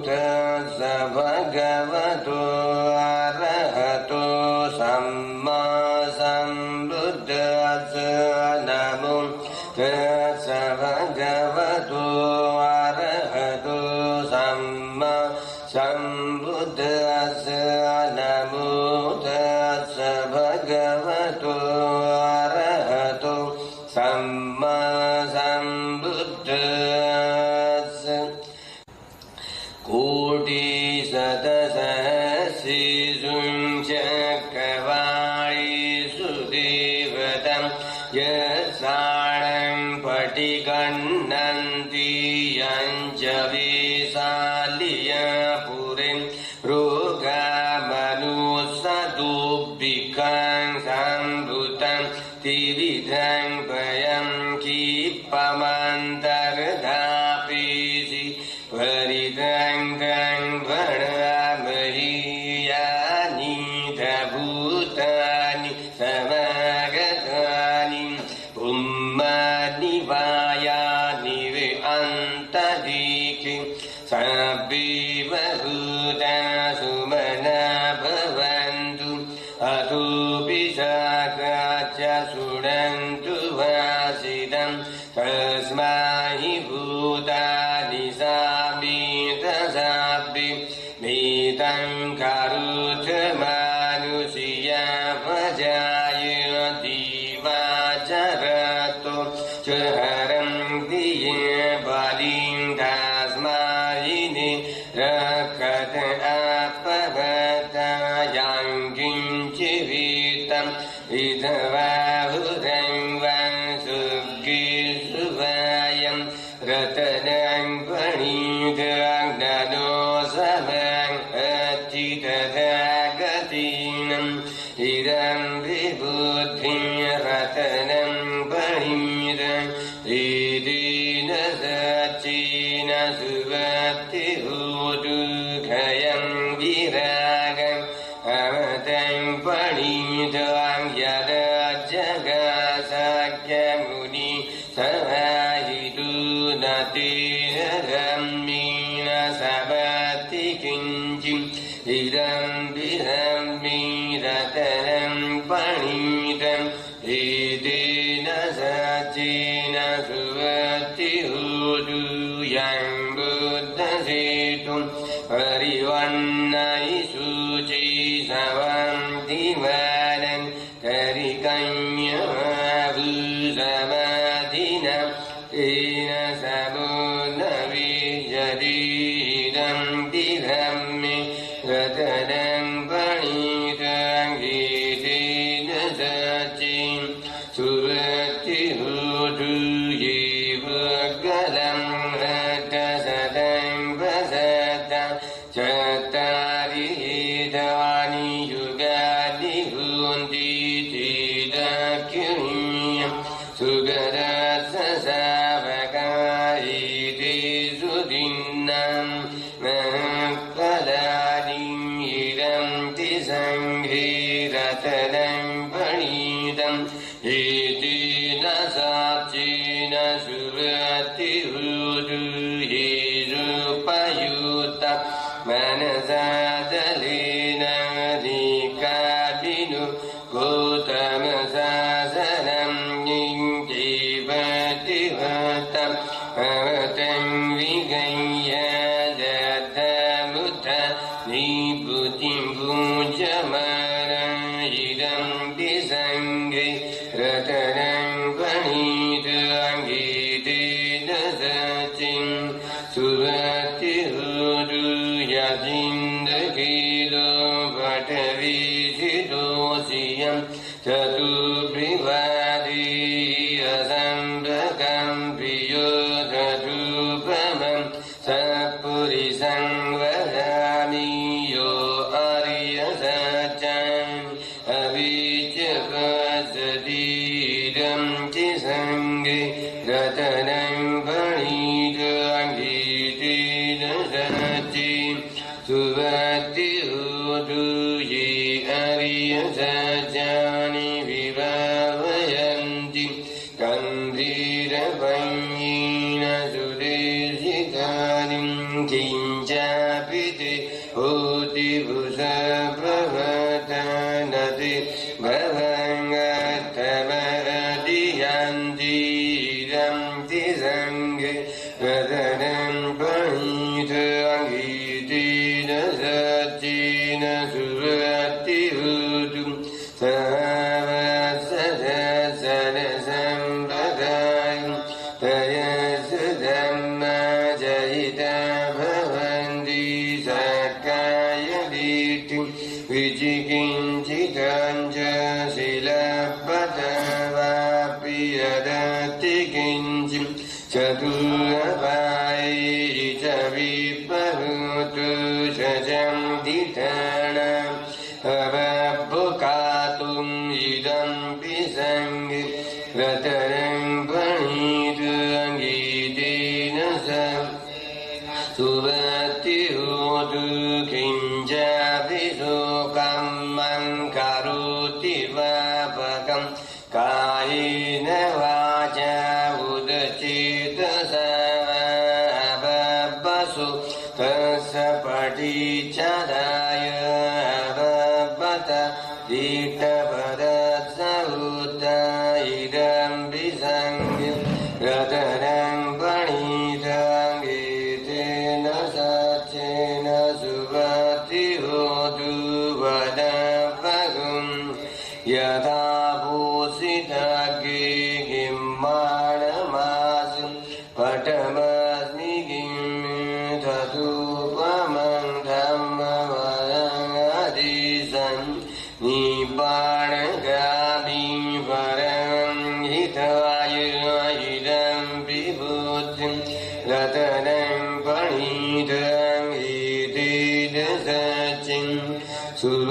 ธัสสะภะคะวะโตอะระหะโตสัมมาสัมพุทธัสสะนะโมตัสสะภะคะวะโตอะระหะโตสัมมาสัมพุทธัสสะนะโมตัสสะภะคะวะโตอะระหะโตสัมมาสัมพุทธัสสะโกติสัตตะสัสสิสุญจักขวาลิสุเทวตังยัสสานังปฏิกันนันติยัญจวิสาลิยาปุเรนโรกามนุสตุปิกังสัมพุตังติวิทังปยังคิปะมันตรธาปิสิปริตังตังพระมหิยานิทะภูตานิสมากตานิปุมมานิวายานิเวอันตติคิสัพพิวะภูตาสุมนาภวันตุอตุปิสากาจะสุรันตุวาสิตังตัสมาหิภูตานิสามิทัสสะปิมิตังคารุธมานุสิยาภจายติวาจารตุจหรันติเยบาลิงทัสมาหินิรักขะอาปะภะตายังกินจิวิตังอิทวาหุรังวันสุกิสุภายังรัตนังปณิทังนาโนสัมมังอจิตตากตินังอิรังวิบุตถิรัตนังปณิทังอิตินัสสจินัสุวัตติหุตุขยังวิรากังอมตังปณิทังยะดาจักขาสักขมุนีสหหิตุนาติรัมมินาสัพติกินจิอิรัมปิรัมมิรัตนังปณิตังอิตินัสสจินัสุวัตติหุตุยังบุตตสิตุปริวันนัยสุจิสวังติวานังกริกัญญาภูสมาธินังอินะสัมมุนวิจติดังติธัมมิรัตนังปณิตังอิตินัสสจิสุวัตติหุตุเยภกลังรัตตสัตตังปัสสัตตังจัตตาริธวานิยุกานิหุนติติตะคิญสุขดัสสะสะภะคะอิติสุตินังนังกะลานิอิรัมติสังฆิรัตนังปณิตังอิตินัสสะจินัสุวัตติหุตุเยสุปยุตตะมนัสสะทะเลนะนิกาปินุโกตมะสะสะนังยิงจิปฏิวัตตะภวตังวิกัญญาดัตถะมุตตะนิพุติภูจมารังอิดังติสังฆิรัตนังปณิตังอิตินัสสะจิสุวัตติหุตุยะจินตกิโลปัทวิสิโตสิยัง จตุปิวาติอสัมปะกัมปิโยจตุปมังสัพพุริสังวดามิโยอริยสัจจังอภิเจปัสสติดัมจิสังเกรัตนังปณิตังอิตินัสสจิสุวัตติหุตุเยอริยสัจจานิวิภาวยันติกัมพีรปัญญีนสุเดสิกานิกิญจา ပိတိဟောတိဘုဇဘဝတနာတိဘဝံငတမတိယံတိရံတိဇံဂေရတနံပဟိတံဂိတိနသတိနသုရတိဟုတုသဝသဒသနသံပဒံတယသုဓမ္မဇဟိတဘဝန္တိသက္ကာယတိတုဝိจิကိဉ္စိတံဇစိလပတ္တဝါပိယဒတိကိဉ္စိသတုရပါဣဇဝိပဟုတုသဇံတိဌာနံအဘဗုကာတုံဣဒံပိသံဃိရတရံပဏိတုံဂိတိနသံသုဘတိဟောတုခိဉ္ဇာပိသုကမ္မံကာရုတိဝါပကံကာယိနဝါចာဝုဒจิตသဘပသုသစ္စပတိချာဒါယဘပတ္တဒီတပရသဟုတဣဒံပိသံဃိရတရံပဏိတံဂိတေနသတေနသုဘတိဟောတုဝဒပကုံယထာဘူစိတကေကိမာရမသုပတမနိကိသတုပမံဓမ္မဝရံအတိသံနိပါဏဂာမိပရံဟိတဝါယေဟိတံပိဘုတိရတနံပဏိတံဣတိဒသจินသုဘ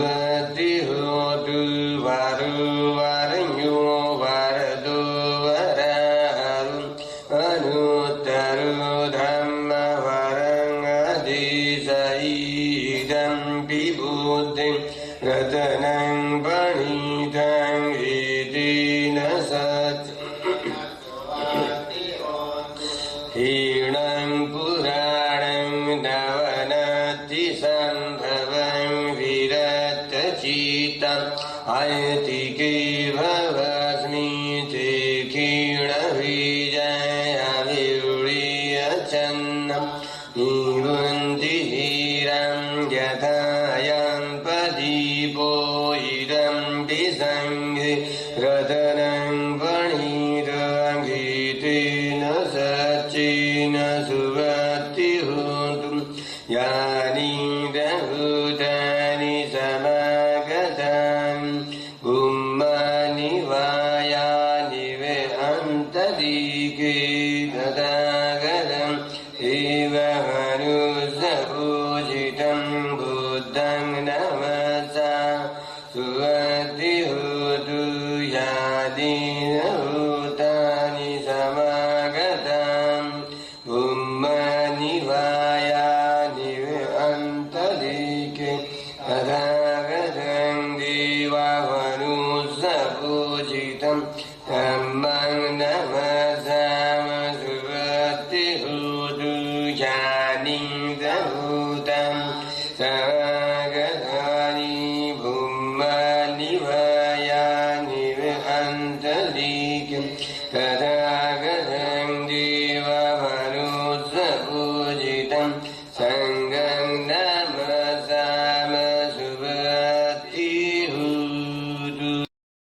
တိဟောတုဝါရုဝါရညောဝါရတုဝရဟံအနုတရုဓမ္မဝရံအတိသဣဒံပိဘုတိရတနံပဏိတံဣတိနသဟိနံပုရာဏံနဝနာတိသံဘဝံဝိရတจิตံအာယတိကေဘဝသမိတေခိရဟိယံအဝိရိယချန္နံနိဝန္တိဟိရံယထာယံပတိဘောဣဒံပိသံဃိရတနံပဏိတံဂိတေနသจิနသုဘတိဟောတုယာနိတဟုတနိသမဂတံဘုမ္မာနိဝါယာနိဝေအန္တတိကေတတဂတံဧဝဟနုသဗုဇိတံဘုဒ္ဓံနမသသုဝတိဟုတုယာတိနဟုတနိသမဂတံဘုမ္မာနိဝါယာနိဝေအန္တတိကေတတဂတံဒေဝဟနုသဗုဇိတံဓမ္မံနမသသုဝတိဟုတုယာနိတဟုတံ